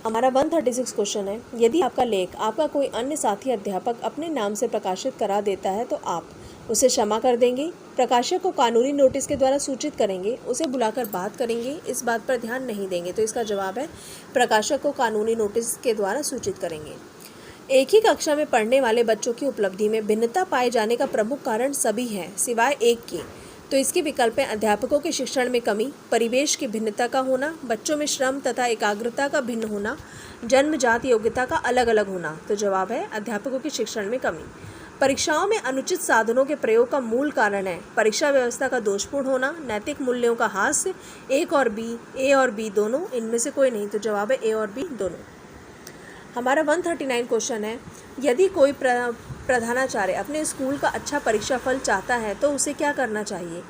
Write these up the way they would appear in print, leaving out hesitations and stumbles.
हमारा 136 क्वेश्चन है, यदि आपका लेख आपका कोई अन्य साथी अध्यापक अपने नाम से प्रकाशित करा देता है तो आप उसे क्षमा कर देंगे, प्रकाशक को कानूनी नोटिस के द्वारा सूचित करेंगे, उसे बुलाकर बात करेंगे, इस बात पर ध्यान नहीं देंगे। तो इसका जवाब है प्रकाशक को कानूनी नोटिस के द्वारा सूचित करेंगे। एक ही कक्षा में पढ़ने वाले बच्चों की उपलब्धि में भिन्नता पाए जाने का प्रमुख कारण सभी हैं सिवाय एक के। तो इसके विकल्प हैं अध्यापकों के शिक्षण में कमी, परिवेश की भिन्नता का होना, बच्चों में श्रम तथा एकाग्रता का भिन्न होना, जन्मजात योग्यता का अलग अलग होना। तो जवाब है अध्यापकों के शिक्षण में कमी। परीक्षाओं में अनुचित साधनों के प्रयोग का मूल कारण है परीक्षा व्यवस्था का दोषपूर्ण होना, नैतिक मूल्यों का ह्रास, ए और बी दोनों, इनमें से कोई नहीं। तो जवाब है ए और बी दोनों। हमारा 139 क्वेश्चन है, यदि कोई प्रधानाचार्य अपने स्कूल का अच्छा परीक्षा फल चाहता है तो उसे क्या करना चाहिए?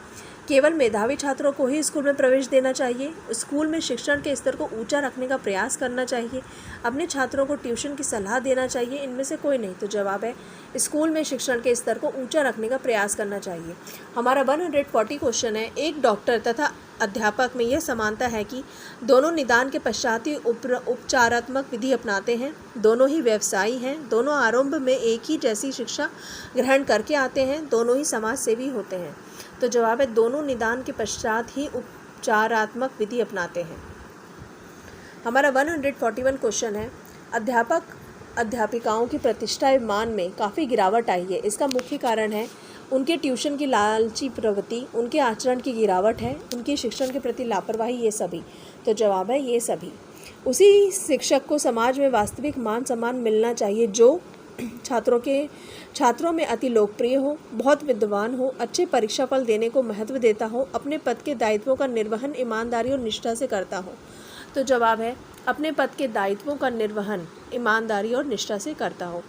केवल मेधावी छात्रों को ही स्कूल में प्रवेश देना चाहिए, स्कूल में शिक्षण के स्तर को ऊंचा रखने का प्रयास करना चाहिए, अपने छात्रों को ट्यूशन की सलाह देना चाहिए, इनमें से कोई नहीं। तो जवाब है स्कूल में शिक्षण के स्तर को ऊंचा रखने का प्रयास करना चाहिए। हमारा 140 क्वेश्चन है, एक डॉक्टर तथा अध्यापक में यह समानता है कि दोनों निदान के पश्चात ही उपचारात्मक विधि अपनाते हैं, दोनों ही व्यवसायी हैं, दोनों आरंभ में एक ही जैसी शिक्षा ग्रहण करके आते हैं, दोनों ही समाज सेवी होते हैं। तो जवाब है दोनों निदान के पश्चात ही उपचारात्मक विधि अपनाते हैं। हमारा 141 क्वेश्चन है, अध्यापक अध्यापिकाओं की प्रतिष्ठा एवं मान में काफ़ी गिरावट आई है, इसका मुख्य कारण है उनके ट्यूशन की लालची प्रवृत्ति, उनके आचरण की गिरावट है, उनके शिक्षण के प्रति लापरवाही, ये सभी। तो जवाब है ये सभी। उसी शिक्षक को समाज में वास्तविक मान सम्मान मिलना चाहिए जो छात्रों में अति लोकप्रिय हो, बहुत विद्वान हो, अच्छे परीक्षा फल देने को महत्व देता हो, अपने पद के दायित्वों का निर्वहन ईमानदारी और निष्ठा से करता हो। तो जवाब है अपने पद के दायित्वों का निर्वहन ईमानदारी और निष्ठा से करता हो।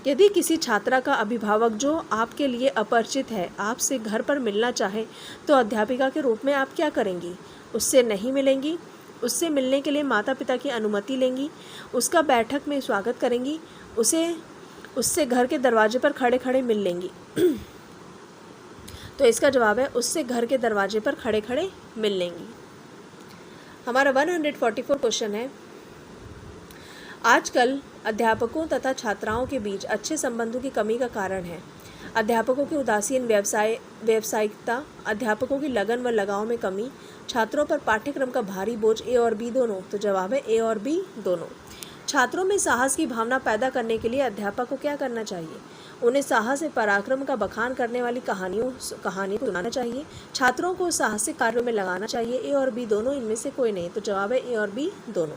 यदि किसी छात्रा का अभिभावक जो आपके लिए अपरिचित है आपसे घर पर मिलना चाहे तो अध्यापिका के रूप में आप क्या करेंगी? उससे नहीं मिलेंगी, उससे मिलने के लिए माता पिता की अनुमति लेंगी, उसका बैठक में स्वागत करेंगी, उससे घर के दरवाजे पर खड़े खड़े मिल लेंगी। तो इसका जवाब है उससे घर के दरवाजे पर खड़े खड़े मिल लेंगी। हमारा 144 क्वेश्चन है, आजकल अध्यापकों तथा छात्राओं के बीच अच्छे संबंधों की कमी का कारण है अध्यापकों की उदासीन व्यावसायिकता, अध्यापकों की लगन व लगाव में कमी, छात्रों पर पाठ्यक्रम का भारी बोझ, ए और बी दोनों। तो जवाब है ए और बी दोनों। छात्रों में साहस की भावना पैदा करने के लिए अध्यापक को क्या करना चाहिए? उन्हें साहस और पराक्रम का बखान करने वाली कहानियों सुनाना चाहिए, छात्रों को साहसिक कार्यों में लगाना चाहिए, ए और बी दोनों, इनमें से कोई नहीं। तो जवाब है ए और बी दोनों।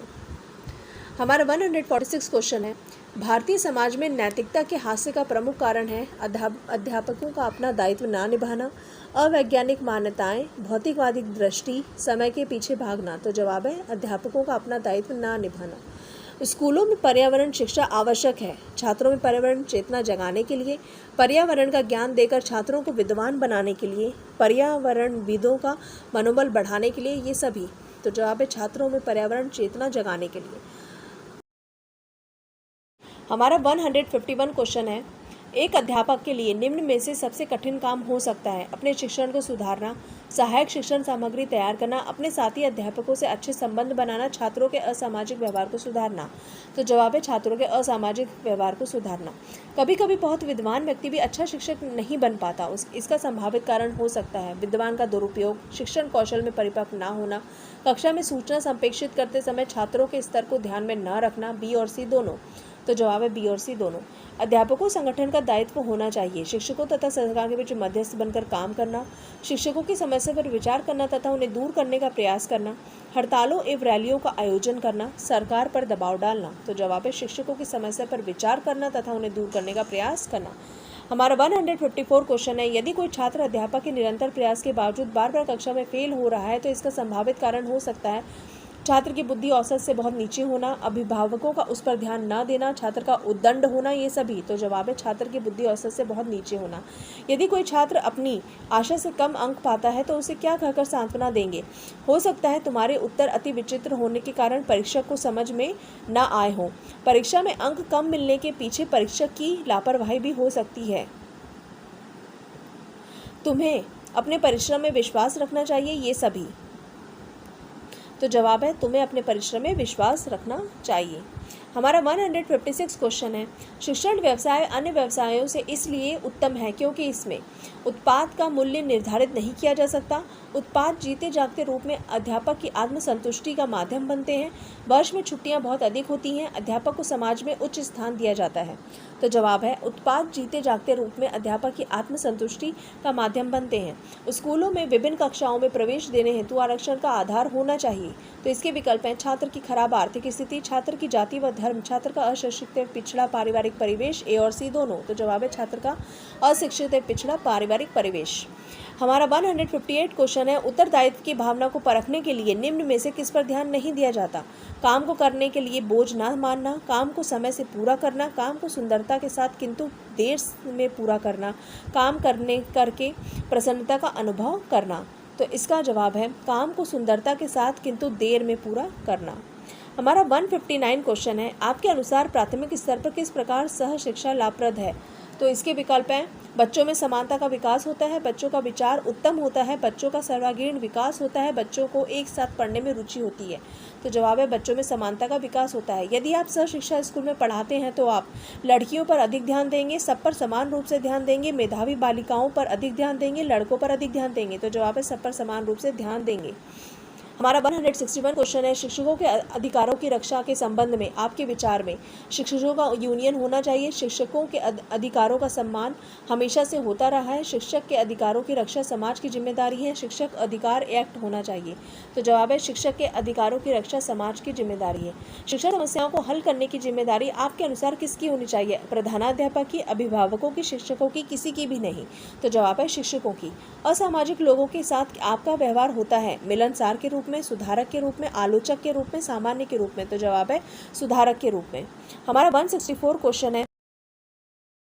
हमारा 146 क्वेश्चन है, भारतीय समाज में नैतिकता के हास्य का प्रमुख कारण है अध्यापकों का अपना दायित्व ना निभाना, अवैज्ञानिक मान्यताएं, भौतिकवादी दृष्टि, समय के पीछे भागना। तो जवाब है अध्यापकों का अपना दायित्व ना निभाना। स्कूलों में पर्यावरण शिक्षा आवश्यक है, छात्रों में पर्यावरण चेतना जगाने के लिए, पर्यावरण का ज्ञान देकर छात्रों को विद्वान बनाने के लिए, पर्यावरणविदों का मनोबल बढ़ाने के लिए, ये सभी। तो जवाब है छात्रों में पर्यावरण चेतना जगाने के लिए। हमारा 151 क्वेश्चन है, एक अध्यापक के लिए निम्न में से सबसे कठिन काम हो सकता है अपने शिक्षण को सुधारना, सहायक शिक्षण सामग्री तैयार करना, अपने साथी अध्यापकों से अच्छे संबंध बनाना, छात्रों के असामाजिक व्यवहार को सुधारना। तो जवाब है छात्रों के असामाजिक व्यवहार को सुधारना। कभी कभी बहुत विद्वान व्यक्ति भी अच्छा शिक्षक नहीं बन पाता, इसका संभावित कारण हो सकता है विद्वान का दुरुपयोग, शिक्षण कौशल में परिपक्व ना होना, कक्षा में सूचना संप्रेषित करते समय छात्रों के स्तर को ध्यान में न रखना, बी और सी दोनों। तो जवाब है बी और सी दोनों। अध्यापकों संगठन का दायित्व होना चाहिए शिक्षकों तथा सरकार के बीच मध्यस्थ बनकर काम करना, शिक्षकों की समस्या पर विचार करना तथा उन्हें दूर करने का प्रयास करना, हड़तालों एवं रैलियों का आयोजन करना, सरकार पर दबाव डालना। तो जवाब है शिक्षकों की समस्या पर विचार करना तथा उन्हें दूर करने का प्रयास करना। हमारा 154 क्वेश्चन है, यदि कोई छात्र अध्यापक के निरंतर प्रयास के बावजूद बार बार कक्षा में फेल हो रहा है तो इसका संभावित कारण हो सकता है छात्र की बुद्धि औसत से बहुत नीचे होना, अभिभावकों का उस पर ध्यान न देना, छात्र का उद्दंड होना, ये सभी। तो जवाब है छात्र की बुद्धि औसत से बहुत नीचे होना। यदि कोई छात्र अपनी आशा से कम अंक पाता है तो उसे क्या कहकर सांत्वना देंगे? हो सकता है तुम्हारे उत्तर अति विचित्र होने के कारण परीक्षक को समझ में न आए हों। परीक्षा में अंक कम मिलने के पीछे परीक्षक की लापरवाही भी हो सकती है। तुम्हें अपने परिश्रम में विश्वास रखना चाहिए, ये सभी। तो जवाब है तुम्हें अपने परिश्रम में विश्वास रखना चाहिए। हमारा 156 क्वेश्चन है, शिक्षण व्यवसाय अन्य व्यवसायों से इसलिए उत्तम है क्योंकि इसमें उत्पाद का मूल्य निर्धारित नहीं किया जा सकता, उत्पाद जीते जागते रूप में अध्यापक की आत्मसंतुष्टि का माध्यम बनते हैं, वर्ष में छुट्टियां बहुत अधिक होती हैं, अध्यापक को समाज में उच्च स्थान दिया जाता है। तो जवाब है उत्पाद जीते जागते रूप में अध्यापक की आत्मसंतुष्टि का माध्यम बनते हैं। स्कूलों में विभिन्न कक्षाओं में प्रवेश देने हेतु आरक्षण का आधार होना चाहिए। तो इसके विकल्प हैं छात्र की खराब आर्थिक स्थिति, छात्र की जाति व धर्म, छात्र का अशिक्षित पिछड़ा पारिवारिक परिवेश, ए और सी दोनों। तो जवाब है छात्र का अशिक्षित पिछड़ा पारिवारिक परिवेश। हमारा 158 क्वेश्चन है, उत्तरदायित्व की भावना को परखने के लिए निम्न में से किस पर ध्यान नहीं दिया जाता? काम को करने के लिए बोझ ना मानना, काम को समय से पूरा करना, काम को सुंदरता के साथ किंतु देर में पूरा करना, काम करके प्रसन्नता का अनुभव करना। तो इसका जवाब है काम को सुंदरता के साथ किंतु देर में पूरा करना। हमारा 159 क्वेश्चन है, आपके अनुसार प्राथमिक स्तर पर किस प्रकार सह शिक्षा लाभप्रद है? तो इसके विकल्प हैं बच्चों में समानता का विकास होता है, बच्चों का विचार उत्तम होता है, बच्चों का सर्वांगीण विकास होता है, बच्चों को एक साथ पढ़ने में रुचि होती है। तो जवाब है बच्चों में समानता का विकास होता है। यदि आप सह शिक्षा स्कूल में पढ़ाते हैं तो आप लड़कियों पर अधिक ध्यान देंगे, सब पर समान रूप से ध्यान देंगे, मेधावी बालिकाओं पर अधिक ध्यान देंगे, लड़कों पर अधिक ध्यान देंगे। तो जवाब है सब पर समान रूप से ध्यान देंगे। हमारा 161 क्वेश्चन है, शिक्षकों के अधिकारों की रक्षा के संबंध में आपके विचार में शिक्षकों का यूनियन होना चाहिए, शिक्षकों के अधिकारों का सम्मान हमेशा से होता रहा है, शिक्षक के अधिकारों की रक्षा समाज की जिम्मेदारी है, शिक्षक अधिकार एक्ट होना चाहिए। तो जवाब है शिक्षक के अधिकारों की रक्षा समाज की जिम्मेदारी है। शिक्षा समस्याओं को हल करने की जिम्मेदारी आपके अनुसार किसकी होनी चाहिए? प्रधानाध्यापक की, अभिभावकों की, शिक्षकों की, किसी की भी नहीं। तो जवाब है शिक्षकों की। असामाजिक लोगों के साथ आपका व्यवहार होता है मिलनसार के रूप में, सुधारक के रूप में, आलोचक के रूप में, सामान्य के रूप में। तो जवाब है सुधारक के रूप में। हमारा 164 क्वेश्चन है,